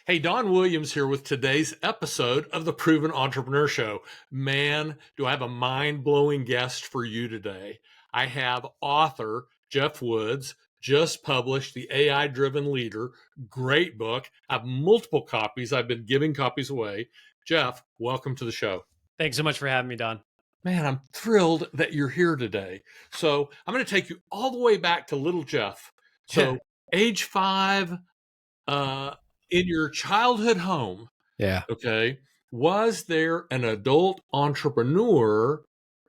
Hey, Don Williams here with today's episode of the Proven Entrepreneur Show. Man, do I have a mind-blowing guest for you today. I have author Geoff Woods, just published The AI-Driven Leader. Great book. I have multiple copies. I've been giving copies away. Geoff, welcome to the show. Thanks so much for having me, Don. Man, I'm thrilled that you're here today. So I'm going to take you all the way back to little Geoff. So age 5, in your childhood home, okay, was there an adult entrepreneur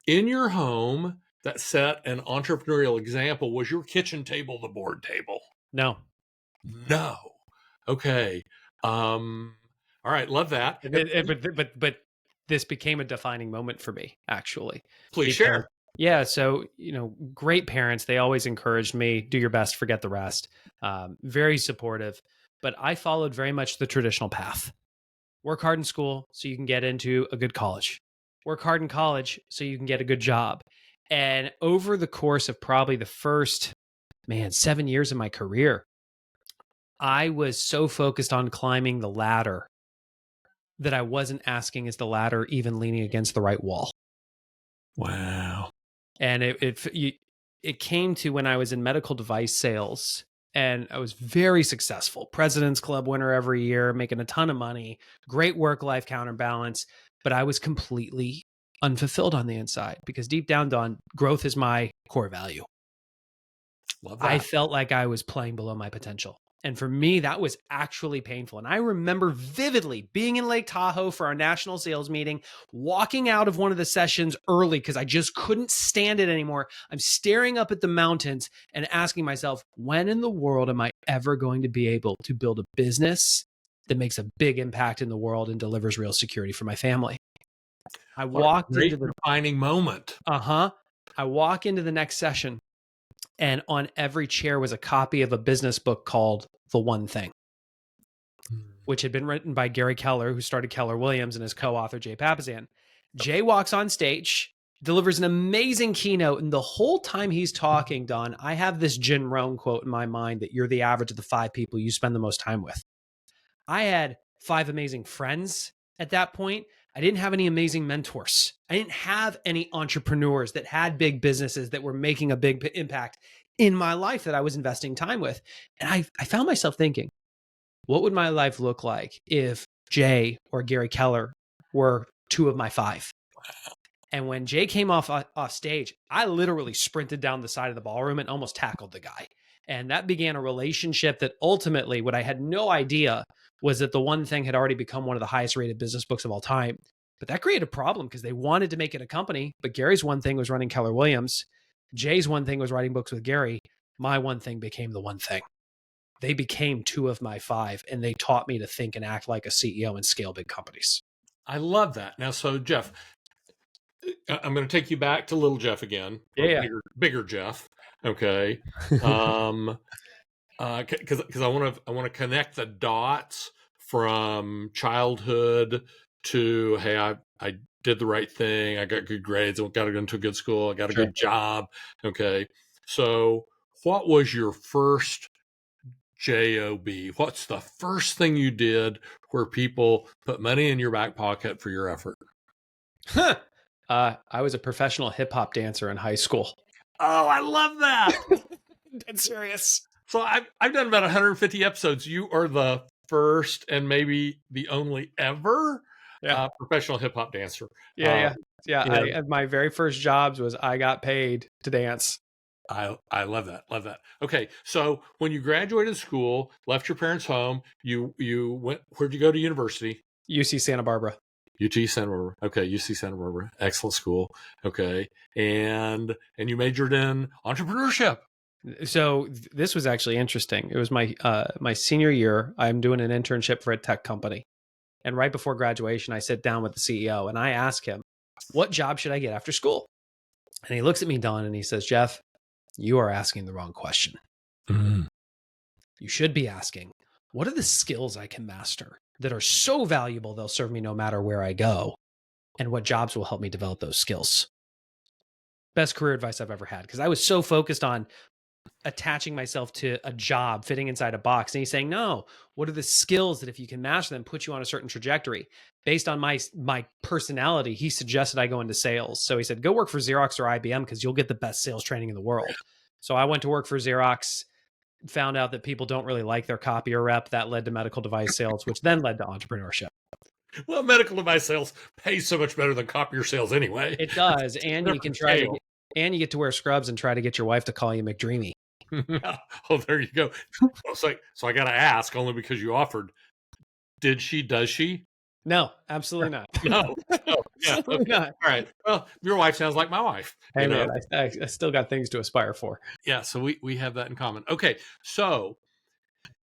in your home that set an entrepreneurial example? Was your kitchen table the board table? No. Okay. All right. Love that. But this became a defining moment for me, actually. Please share. Yeah. So, great parents, they always encouraged me, do your best, forget the rest. Very supportive. But I followed very much the traditional path. Work hard in school so you can get into a good college. Work hard in college so you can get a good job. And over the course of probably the first, 7 years of my career, I was so focused on climbing the ladder that I wasn't asking, is the ladder even leaning against the right wall? Wow. And it came to when I was in medical device sales. And I was very successful. President's Club winner every year, making a ton of money, great work-life counterbalance. But I was completely unfulfilled on the inside because deep down, Don, growth is my core value. Love that. I felt like I was playing below my potential. And for me, that was actually painful. And I remember vividly being in Lake Tahoe for our national sales meeting, walking out of one of the sessions early because I just couldn't stand it anymore. I'm staring up at the mountains and asking myself, when in the world am I ever going to be able to build a business that makes a big impact in the world and delivers real security for my family? I walked into the defining moment. I walk into the next session. And on every chair was a copy of a business book called The One Thing, which had been written by Gary Keller, who started Keller Williams, and his co-author, Jay Papasan. Jay walks on stage, delivers an amazing keynote, and the whole time he's talking, Don, I have this Jim Rohn quote in my mind that you're the average of the 5 people you spend the most time with. I had 5 amazing friends at that point. I didn't have any amazing mentors. I didn't have any entrepreneurs that had big businesses that were making a big impact in my life that I was investing time with. And I found myself thinking, what would my life look like if Jay or Gary Keller were 2 of my 5? And when Jay came off stage, I literally sprinted down the side of the ballroom and almost tackled the guy. And that began a relationship that ultimately, what I had no idea was that The One Thing had already become one of the highest rated business books of all time. But that created a problem because they wanted to make it a company. But Gary's One Thing was running Keller Williams. Jay's One Thing was writing books with Gary. My One Thing became The One Thing. They became 2 of my 5, and they taught me to think and act like a CEO and scale big companies. I love that. Now, so Geoff, I'm going to take you back to little Geoff again. Yeah. Bigger Geoff. Okay. Because I want to connect the dots from childhood to, hey, I did the right thing. I got good grades. I got to go into a good school. I got a good job. Okay. So what was your first job? What's the first thing you did where people put money in your back pocket for your effort? I was a professional hip hop dancer in high school. Oh, I love that. That's serious. So I've done about 150 episodes. You are the first and maybe the only ever professional hip hop dancer. Yeah. My very first jobs was I got paid to dance. I love that. Love that. Okay. So when you graduated school, left your parents' home, you went, where'd you go to university? UC Santa Barbara. UT Santa Barbara. Okay. UC Santa Barbara. Excellent school. Okay. And you majored in entrepreneurship. So this was actually interesting. It was my senior year. I'm doing an internship for a tech company. And right before graduation, I sit down with the CEO and I ask him, what job should I get after school? And he looks at me, Don, and he says, Geoff, you are asking the wrong question. Mm-hmm. You should be asking, what are the skills I can master that are so valuable they'll serve me no matter where I go? And what jobs will help me develop those skills? Best career advice I've ever had, because I was so focused on attaching myself to a job, fitting inside a box. And he's saying, no, what are the skills that if you can master them, put you on a certain trajectory? Based on my personality, he suggested I go into sales. So he said, go work for Xerox or IBM because you'll get the best sales training in the world. So I went to work for Xerox, found out that people don't really like their copier rep. That led to medical device sales, which then led to entrepreneurship. Well, medical device sales pays so much better than copier sales anyway. It does. And you can try to and you get to wear scrubs and try to get your wife to call you McDreamy. Oh, there you go. So I got to ask, only because you offered. Does she? No, absolutely not. No. Yeah. Absolutely not. All right. Well, your wife sounds like my wife. Hey, man, I still got things to aspire for. Yeah. So we have that in common. Okay. So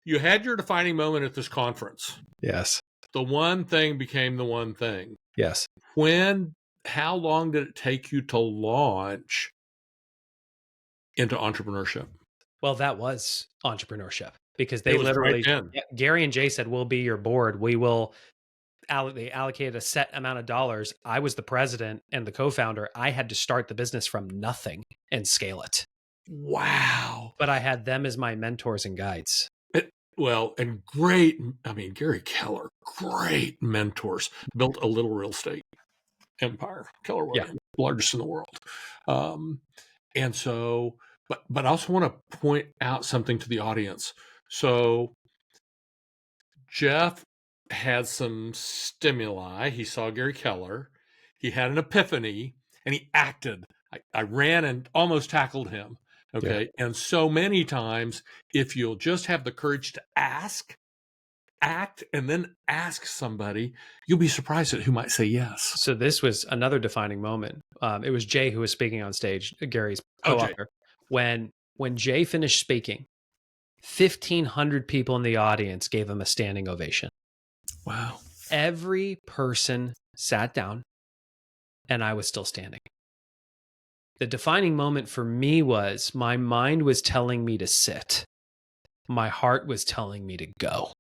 you had your defining moment at this conference. Yes. The one thing became the one thing. Yes. How long did it take you to launch into entrepreneurship? Well, that was entrepreneurship because they literally, Gary and Jay said, we'll be your board. We will, they allocated a set amount of dollars. I was the president and the co-founder. I had to start the business from nothing and scale it. Wow. But I had them as my mentors and guides. And Gary Keller, great mentors, built a little real estate empire. Keller Williams, largest in the world. And so, but I also want to point out something to the audience. So Geoff had some stimuli. He saw Gary Keller. He had an epiphany and he acted. I ran and almost tackled him. Okay. Yeah. And so many times, if you'll just have the courage to act, and then ask somebody, you'll be surprised at who might say yes. So this was another defining moment. It was Jay who was speaking on stage, Gary's co-author. When Jay finished speaking, 1,500 people in the audience gave him a standing ovation. Wow. Every person sat down and I was still standing. The defining moment for me was my mind was telling me to sit. My heart was telling me to go.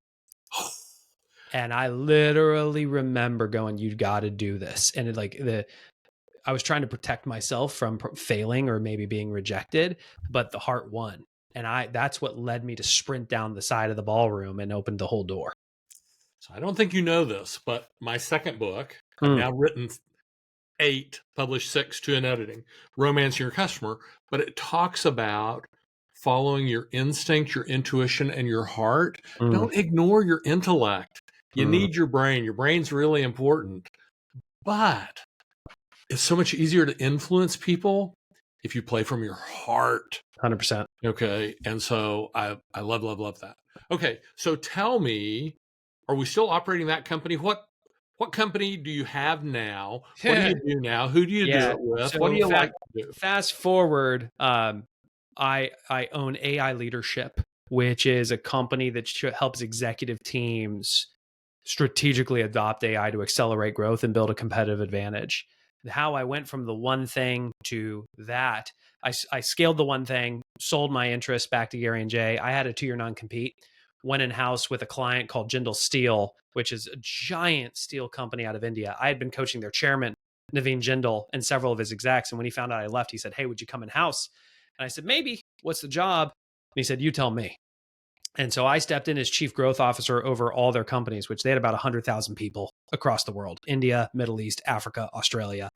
And I literally remember going, you got to do this. And I was trying to protect myself from failing or maybe being rejected, but the heart won. And that's what led me to sprint down the side of the ballroom and opened the whole door. So I don't think you know this, but my second book, I've now written 8, published 6, 2 in editing, Romancing Your Customer, but it talks about following your instinct, your intuition, and your heart. Don't ignore your intellect. You need your brain. Your brain's really important. But it's so much easier to influence people if you play from your heart. 100%. Okay. And so I love that. Okay. So tell me, are we still operating that company? What company do you have now? What do you do now? Who do you do it with? So what do you like to do? Fast forward, I own AI Leadership, which is a company that helps executive teams strategically adopt AI to accelerate growth and build a competitive advantage. How I went from the one thing to that, I scaled the one thing, sold my interest back to Gary and Jay. I had a 2-year non-compete, went in-house with a client called Jindal Steel, which is a giant steel company out of India. I had been coaching their chairman, Naveen Jindal, and several of his execs. And when he found out I left, he said, hey, would you come in-house? And I said, maybe. What's the job? And he said, you tell me. And so I stepped in as chief growth officer over all their companies, which they had about 100,000 people across the world, India, Middle East, Africa, Australia.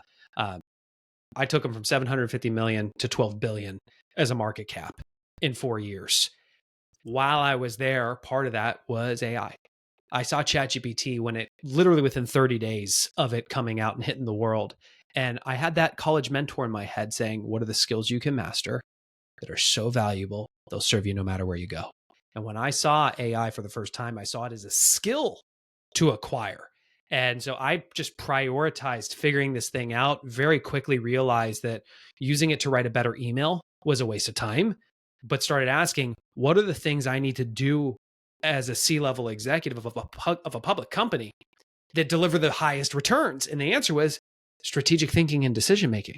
I took them from 750 million to 12 billion as a market cap in 4 years. While I was there, part of that was AI. I saw ChatGPT when it literally within 30 days of it coming out and hitting the world. And I had that college mentor in my head saying, what are the skills you can master that are so valuable? They'll serve you no matter where you go. And when I saw AI for the first time, I saw it as a skill to acquire. And so I just prioritized figuring this thing out, very quickly realized that using it to write a better email was a waste of time, but started asking, what are the things I need to do as a C-level executive of a public company that deliver the highest returns? And the answer was strategic thinking and decision-making.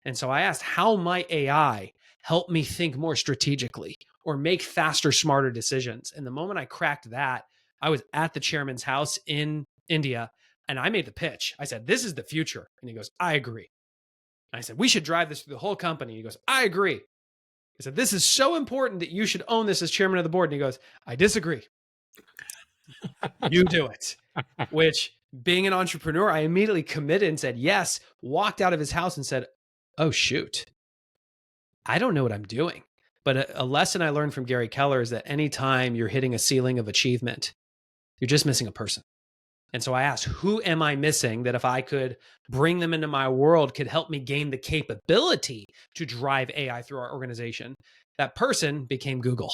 And so I asked, how might AI help me think more strategically or make faster, smarter decisions? And the moment I cracked that, I was at the chairman's house in India and I made the pitch. I said, this is the future. And he goes, I agree. And I said, we should drive this through the whole company. He goes, I agree. I said, this is so important that you should own this as chairman of the board. And he goes, I disagree. You do it. Which, being an entrepreneur, I immediately committed and said yes, walked out of his house and said, oh, shoot, I don't know what I'm doing. But a lesson I learned from Gary Keller is that anytime you're hitting a ceiling of achievement, you're just missing a person. And so I asked, who am I missing that if I could bring them into my world could help me gain the capability to drive AI through our organization? That person became Google.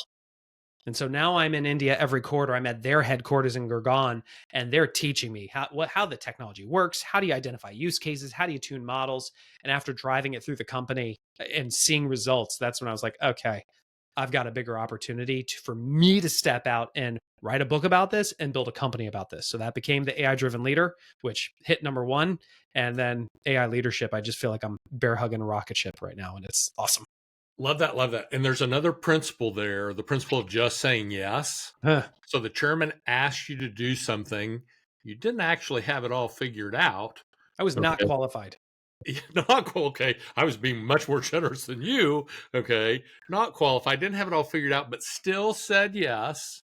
And so now I'm in India every quarter. I'm at their headquarters in Gurgaon, and they're teaching me how the technology works. How do you identify use cases? How do you tune models? And after driving it through the company and seeing results, that's when I was like, okay, I've got a bigger opportunity for me to step out and write a book about this and build a company about this. So that became the AI-driven leader, which hit number one. And then AI leadership, I just feel like I'm bear hugging a rocket ship right now, and it's awesome. Love that. Love that. And there's another principle there, the principle of just saying yes. Huh. So the chairman asked you to do something. You didn't actually have it all figured out. I was not qualified. Not okay. I was being much more generous than you. Okay. Not qualified. Didn't have it all figured out, but still said yes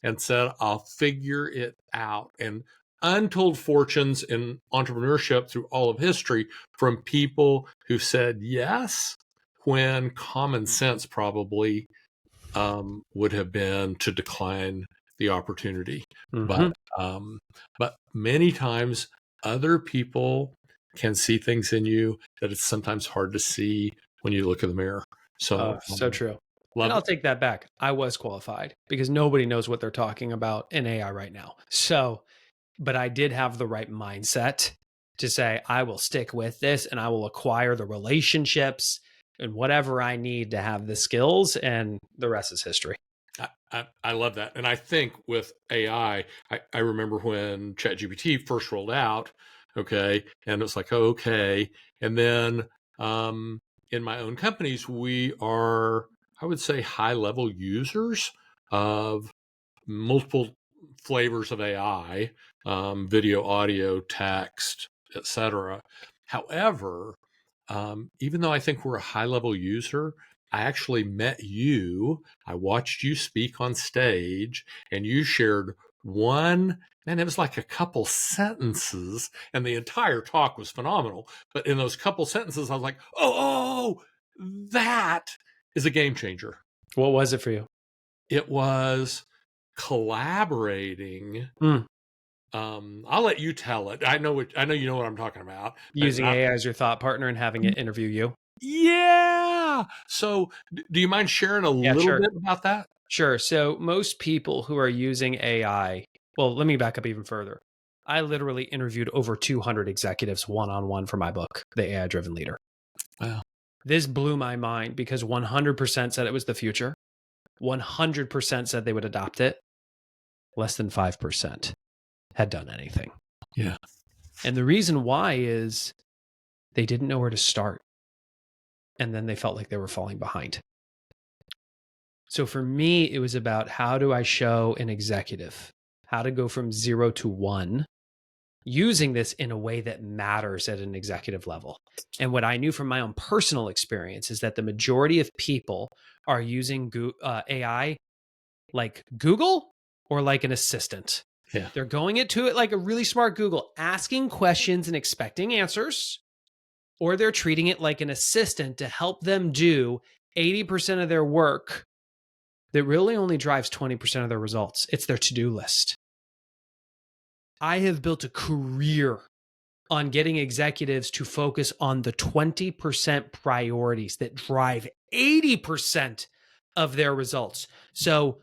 and said, I'll figure it out. And untold fortunes in entrepreneurship through all of history from people who said yes when common sense probably would have been to decline the opportunity. Mm-hmm. But many times other people can see things in you that it's sometimes hard to see when you look in the mirror. So true. And I'll take that back. I was qualified because nobody knows what they're talking about in AI right now. So, but I did have the right mindset to say, I will stick with this and I will acquire the relationships and whatever I need to have the skills, and the rest is history. I love that. And I think with AI, I remember when ChatGPT first rolled out, okay, and it's like, okay. And then in my own companies, we are, I would say, high-level users of multiple flavors of AI, video, audio, text, etc. However, even though I think we're a high-level user, I actually met you. I watched you speak on stage, and you shared one, and it was like a couple sentences, and the entire talk was phenomenal. But in those couple sentences, I was like, oh, that is a game changer. What was it for you? It was collaborating. I'll let you tell it. I know you know what I'm talking about. Using AI as your thought partner and having it interview you. Yeah. So do you mind sharing a little bit about that? Sure. So most people who are using AI, well, let me back up even further. I literally interviewed over 200 executives one-on-one for my book, The AI-Driven Leader. Wow. This blew my mind because 100% said it was the future. 100% said they would adopt it. Less than 5% had done anything. Yeah. And the reason why is they didn't know where to start. And then they felt like they were falling behind. So for me, it was about how do I show an executive how to go from 0 to 1 using this in a way that matters at an executive level. And what I knew from my own personal experience is that the majority of people are using AI like Google or like an assistant. Yeah. They're going into it like a really smart Google, asking questions and expecting answers, or they're treating it like an assistant to help them do 80% of their work that really only drives 20% of their results. It's their to-do list. I have built a career on getting executives to focus on the 20% priorities that drive 80% of their results. So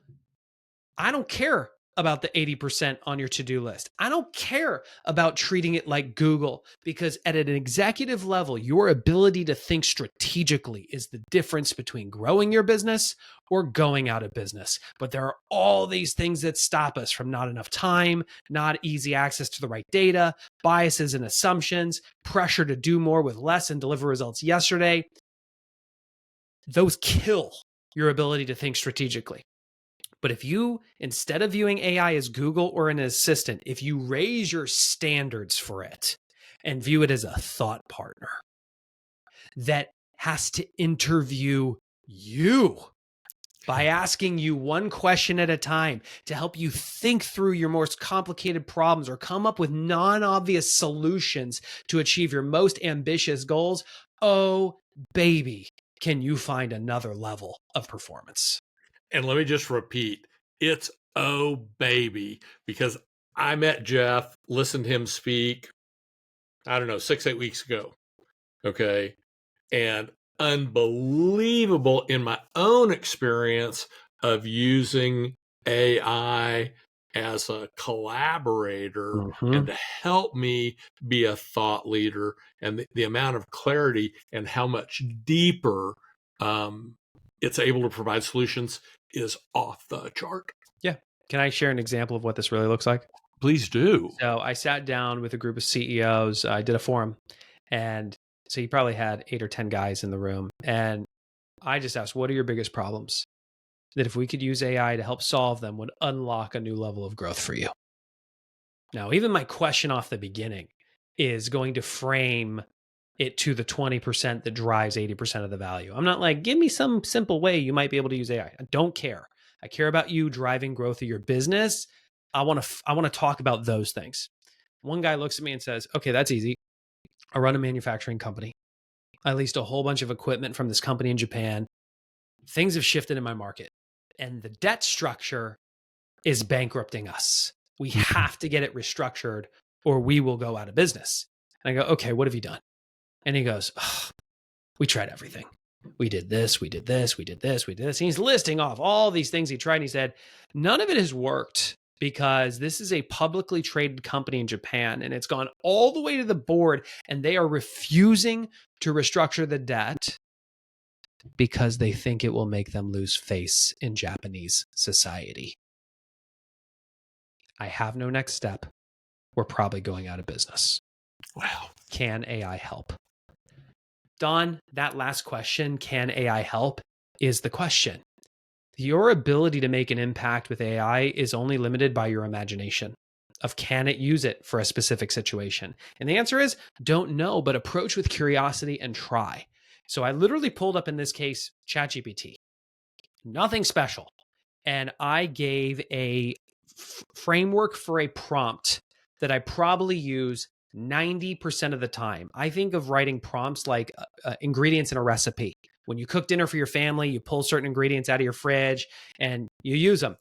I don't care about the 80% on your to-do list. I don't care about treating it like Google, because at an executive level, your ability to think strategically is the difference between growing your business or going out of business. But there are all these things that stop us from not enough time, not easy access to the right data, biases and assumptions, pressure to do more with less and deliver results yesterday. Those kill your ability to think strategically. But if you, instead of viewing AI as Google or an assistant, if you raise your standards for it and view it as a thought partner that has to interview you by asking you one question at a time to help you think through your most complicated problems or come up with non-obvious solutions to achieve your most ambitious goals. Oh, baby, can you find another level of performance? And let me just repeat, it's oh baby, because I met Geoff, listened to him speak, I don't know, 6-8 weeks ago. Okay. And unbelievable in my own experience of using AI as a collaborator and to help me be a thought leader, and the amount of clarity and how much deeper it's able to provide solutions is off the chart. Yeah. Can I share an example of what this really looks like? Please do. So I sat down with a group of CEOs. I did a forum, and so you probably had 8 or 10 guys in the room. And I just asked, what are your biggest problems that if we could use AI to help solve them would unlock a new level of growth for you? Now, even my question off the beginning is going to frame it to the 20% that drives 80% of the value. I'm not like, give me some simple way you might be able to use AI. I don't care. I care about you driving growth of your business. I want to talk about those things. One guy looks at me and says, okay, that's easy. I run a manufacturing company. I leased a whole bunch of equipment from this company in Japan. Things have shifted in my market, and the debt structure is bankrupting us. We have to get it restructured or we will go out of business. And I go, okay, what have you done? And he goes, oh, we tried everything. We did this, we did this, we did this, we did this. And he's listing off all these things he tried. And he said, none of it has worked because this is a publicly traded company in Japan and it's gone all the way to the board and they are refusing to restructure the debt because they think it will make them lose face in Japanese society. I have no next step. We're probably going out of business. Wow. Can AI help? Don, that last question, can AI help, is the question. Your ability to make an impact with AI is only limited by your imagination of can it use it for a specific situation? And the answer is don't know, but approach with curiosity and try. So I literally pulled up in this case, ChatGPT, nothing special. And I gave a framework for a prompt that I probably use 90% of the time. I think of writing prompts like ingredients in a recipe. When you cook dinner for your family, you pull certain ingredients out of your fridge and you use them.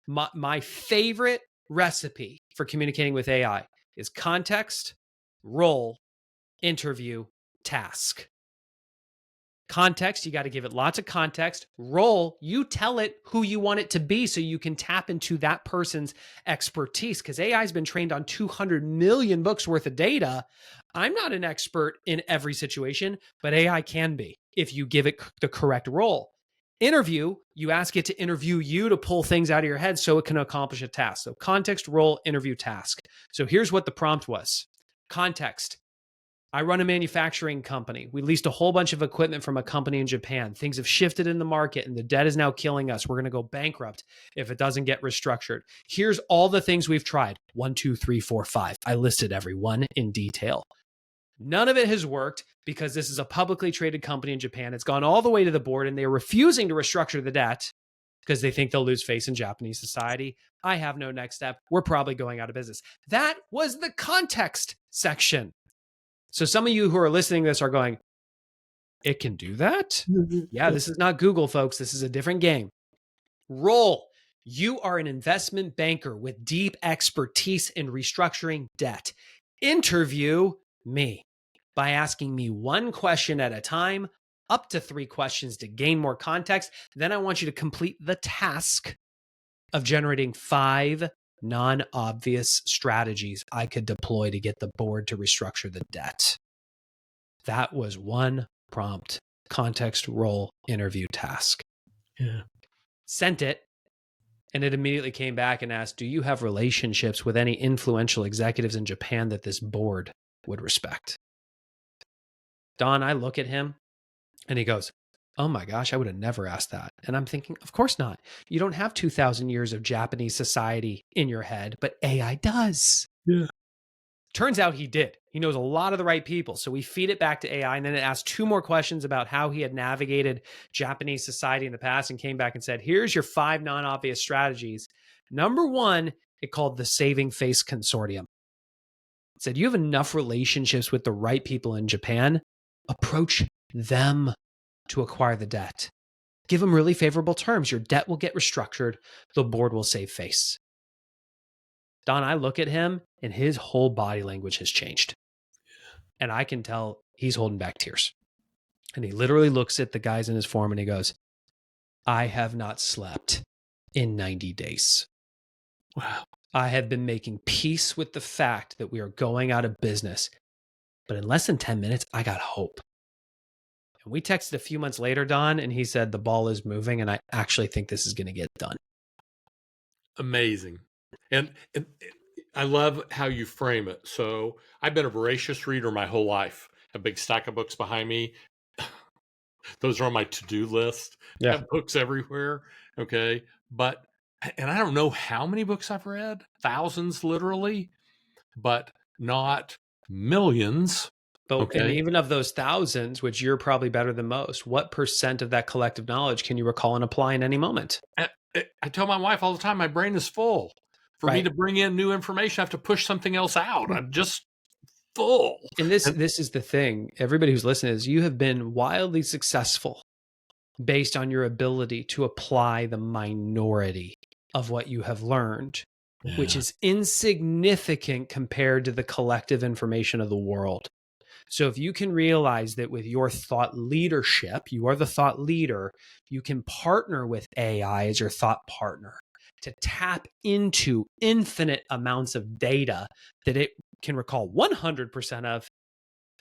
My favorite recipe for communicating with AI is context, role, interview, task. Context, you got to give it lots of context. Role, you tell it who you want it to be so you can tap into that person's expertise because AI has been trained on 200 million books worth of data. I'm not an expert in every situation, but AI can be if you give it the correct role. Interview, you ask it to interview you to pull things out of your head so it can accomplish a task. So context, role, interview, task. So here's what the prompt was. Context. I run a manufacturing company. We leased a whole bunch of equipment from a company in Japan. Things have shifted in the market and the debt is now killing us. We're going to go bankrupt if it doesn't get restructured. Here's all the things we've tried. 1, 2, 3, 4, 5. I listed every one in detail. None of it has worked because this is a publicly traded company in Japan. It's gone all the way to the board and they're refusing to restructure the debt because they think they'll lose face in Japanese society. I have no next step. We're probably going out of business. That was the context section. So some of you who are listening to this are going, it can do that? Yeah, this is not Google, folks. This is a different game. Role. You are an investment banker with deep expertise in restructuring debt. Interview me by asking me one question at a time, up to 3 questions to gain more context. Then I want you to complete the task of generating 5 non-obvious strategies I could deploy to get the board to restructure the debt. That was one prompt, context, role, interview, task. Yeah. Sent it, and it immediately came back and asked, do you have relationships with any influential executives in Japan that this board would respect? Don, I look at him, and he goes, oh my gosh, I would have never asked that. And I'm thinking, of course not. You don't have 2,000 years of Japanese society in your head, but AI does. Yeah. Turns out he did. He knows a lot of the right people. So we feed it back to AI, and then it asked 2 more questions about how he had navigated Japanese society in the past, and came back and said, here's your 5 non-obvious strategies. Number 1, it called the Saving Face Consortium. It said, you have enough relationships with the right people in Japan. Approach them to acquire the debt. Give them really favorable terms. Your debt will get restructured. The board will save face. Don, I look at him and his whole body language has changed. And I can tell he's holding back tears. And he literally looks at the guys in his forum and he goes, I have not slept in 90 days. Wow. I have been making peace with the fact that we are going out of business. But in less than 10 minutes, I got hope. And we texted a few months later, Don, and he said, the ball is moving and I actually think this is going to get done. Amazing. And I love how you frame it. So I've been a voracious reader my whole life. A big stack of books behind me. Those are on my to-do list. I have books everywhere. Okay. And I don't know how many books I've read, thousands literally, but not millions. But and even of those thousands, which you're probably better than most, what % of that collective knowledge can you recall and apply in any moment? I tell my wife all the time, my brain is full. For me to bring in new information, I have to push something else out. I'm just full. And this is the thing. Everybody who's listening is you have been wildly successful based on your ability to apply the minority of what you have learned, which is insignificant compared to the collective information of the world. So if you can realize that with your thought leadership, you are the thought leader, you can partner with AI as your thought partner to tap into infinite amounts of data that it can recall 100% of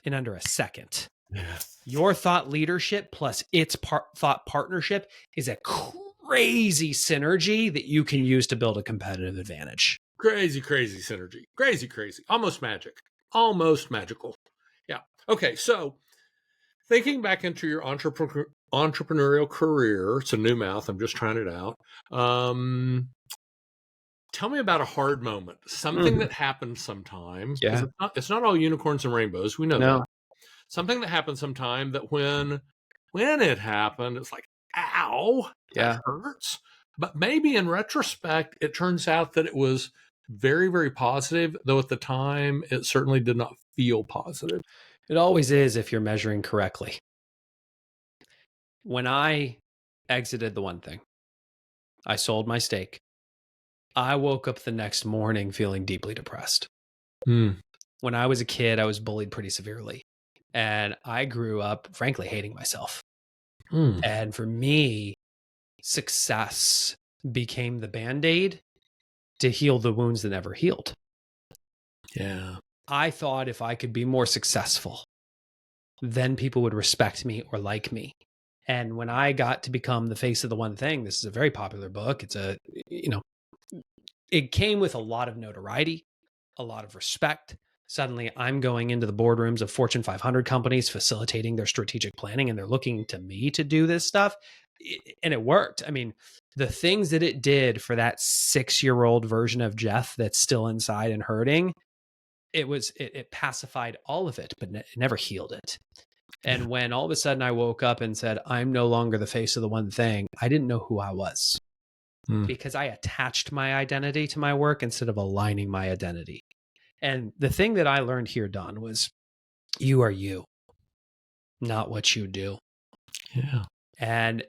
in under a second. Yes. Your thought leadership plus its thought partnership is a crazy synergy that you can use to build a competitive advantage. Crazy, crazy synergy. Crazy, crazy. Almost magic. Almost magical. Yeah. Okay. So thinking back into your entrepreneurial career, it's a new mouth. I'm just trying it out. Tell me about a hard moment, something that happened sometime. Yeah. It's not all unicorns and rainbows. We know that. Something that happened sometime that when it happened, it's like, ow, that hurts. But maybe in retrospect, it turns out that it was very, very positive, though at the time, it certainly did not feel positive. It always is if you're measuring correctly. When I exited the one thing, I sold my stake. I woke up the next morning feeling deeply depressed. When I was a kid, I was bullied pretty severely. And I grew up, frankly, hating myself. And for me, success became the Band-Aid to heal the wounds that never healed. Yeah. I thought if I could be more successful, then people would respect me or like me. And when I got to become the face of the one thing, this is a very popular book. It's it came with a lot of notoriety, a lot of respect. Suddenly I'm going into the boardrooms of Fortune 500 companies, facilitating their strategic planning, and they're looking to me to do this stuff. And it worked. I mean, the things that it did for that 6-year-old version of Geoff that's still inside and hurting, it pacified all of it, but it never healed it. And when all of a sudden I woke up and said, I'm no longer the face of the one thing, I didn't know who I was because I attached my identity to my work instead of aligning my identity. And the thing that I learned here, Don, was you are you, not what you do. Yeah. And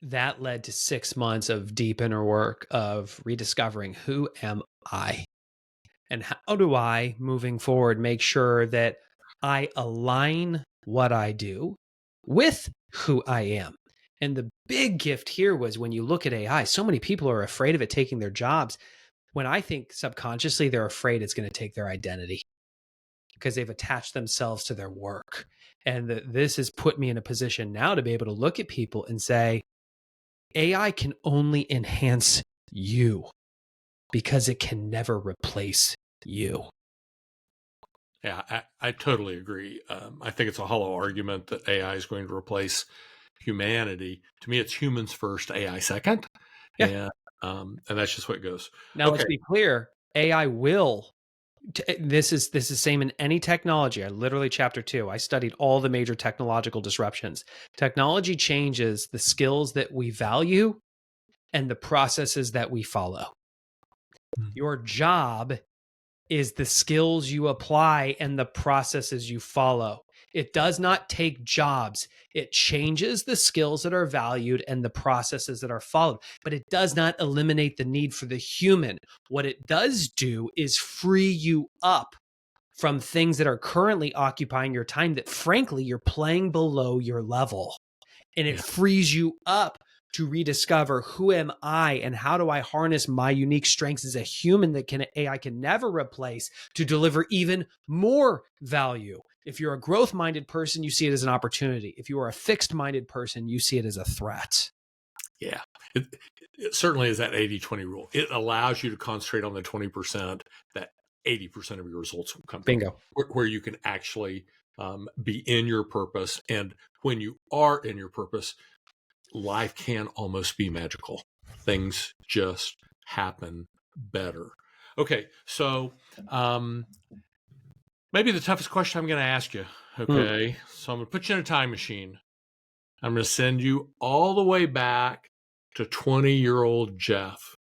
that led to 6 months of deep inner work of rediscovering who am I? And how do I, moving forward, make sure that I align what I do with who I am? And the big gift here was when you look at AI, so many people are afraid of it taking their jobs. When I think subconsciously, they're afraid it's going to take their identity because they've attached themselves to their work. And this has put me in a position now to be able to look at people and say, AI can only enhance you because it can never replace you. Yeah, I totally agree. I think it's a hollow argument that AI is going to replace humanity. To me, it's humans first, AI second. Yeah. And that's just what it goes. Now, let's be clear. AI will This is same in any technology. I literally, chapter 2, I studied all the major technological disruptions. Technology changes the skills that we value and the processes that we follow. Your job is the skills you apply and the processes you follow. It does not take jobs. It changes the skills that are valued and the processes that are followed, but it does not eliminate the need for the human. What it does do is free you up from things that are currently occupying your time that, frankly, you're playing below your level. And it frees you up to rediscover, who am I and how do I harness my unique strengths as a human that AI can never replace, to deliver even more value. If you're a growth-minded person, you see it as an opportunity. If you are a fixed-minded person, you see it as a threat. Yeah. It certainly is that 80-20 rule. It allows you to concentrate on the 20%, that 80% of your results will come from. Bingo. Where you can actually be in your purpose. And when you are in your purpose, life can almost be magical. Things just happen better. Okay, so maybe the toughest question I'm going to ask you. Okay, so I'm going to put you in a time machine. I'm going to send you all the way back to 20-year-old Geoff.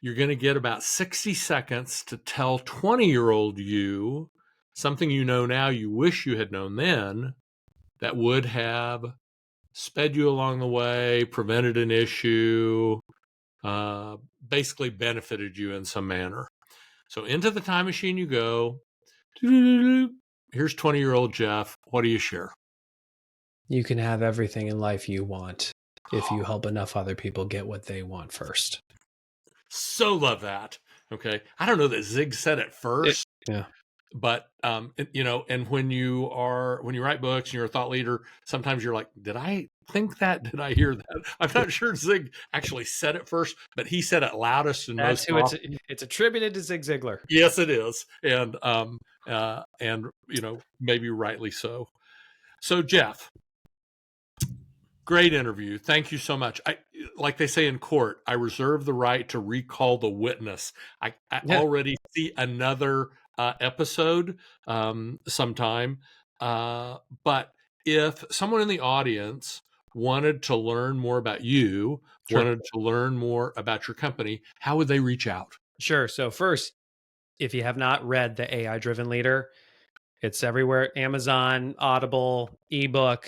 You're going to get about 60 seconds to tell 20-year-old you something you know now you wish you had known then, that would have sped you along the way, prevented an issue, basically benefited you in some manner. So into the time machine you go. Here's 20-year-old Geoff. What do you share? You can have everything in life you want if you help enough other people get what they want first. So love that. Okay. I don't know that Zig said it first. Yeah. But and when you write books and you're a thought leader, sometimes you're like, did I think that? Did I hear that? I'm not sure Zig actually said it first, but he said it loudest and That's most. who it's attributed to Zig Ziglar. Yes, it is, and maybe rightly so. So Geoff, great interview. Thank you so much. Like they say in court, I reserve the right to recall the witness. I already see another episode sometime. But if someone in the audience wanted to learn more about you, wanted to learn more about your company, how would they reach out? Sure. So first, if you have not read The AI-Driven Leader, it's everywhere: Amazon, Audible, ebook.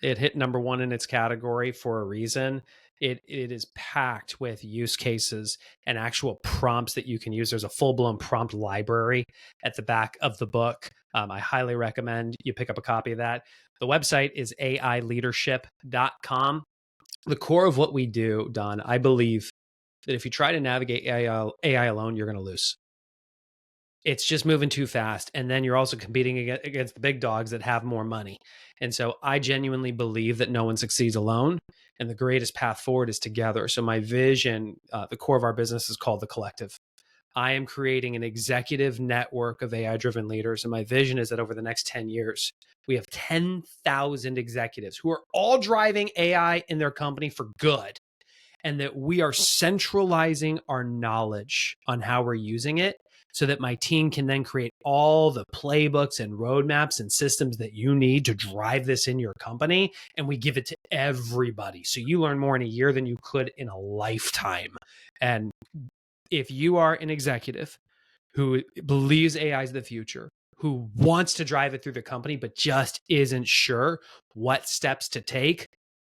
It hit number 1 in its category for a reason. It is packed with use cases and actual prompts that you can use. There's a full-blown prompt library at the back of the book. I highly recommend you pick up a copy of that. The website is aileadership.com. The core of what we do, Don, I believe that if you try to navigate AI alone, you're going to lose. It's just moving too fast. And then you're also competing against the big dogs that have more money. And so I genuinely believe that no one succeeds alone. And the greatest path forward is together. So my vision, the core of our business is called The Collective. I am creating an executive network of AI-driven leaders. And my vision is that over the next 10 years, we have 10,000 executives who are all driving AI in their company for good. And that we are centralizing our knowledge on how we're using it, so that my team can then create all the playbooks and roadmaps and systems that you need to drive this in your company. And we give it to everybody. So you learn more in a year than you could in a lifetime. And if you are an executive who believes AI is the future, who wants to drive it through the company, but just isn't sure what steps to take,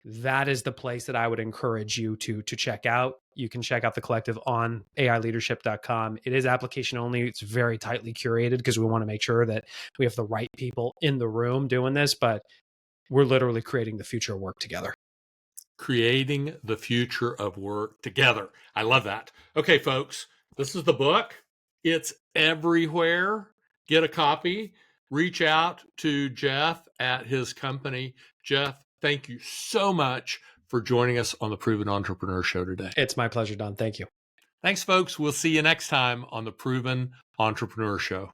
that is the place that I would encourage you to check out. You can check out The Collective on aileadership.com. It is application only. It's very tightly curated because we want to make sure that we have the right people in the room doing this, but we're literally creating the future of work together. Creating the future of work together. I love that. Okay, folks, this is the book. It's everywhere. Get a copy. Reach out to Geoff at his company. Geoff, thank you so much for joining us on the Proven Entrepreneur Show today. It's my pleasure, Don. Thank you. Thanks, folks. We'll see you next time on the Proven Entrepreneur Show.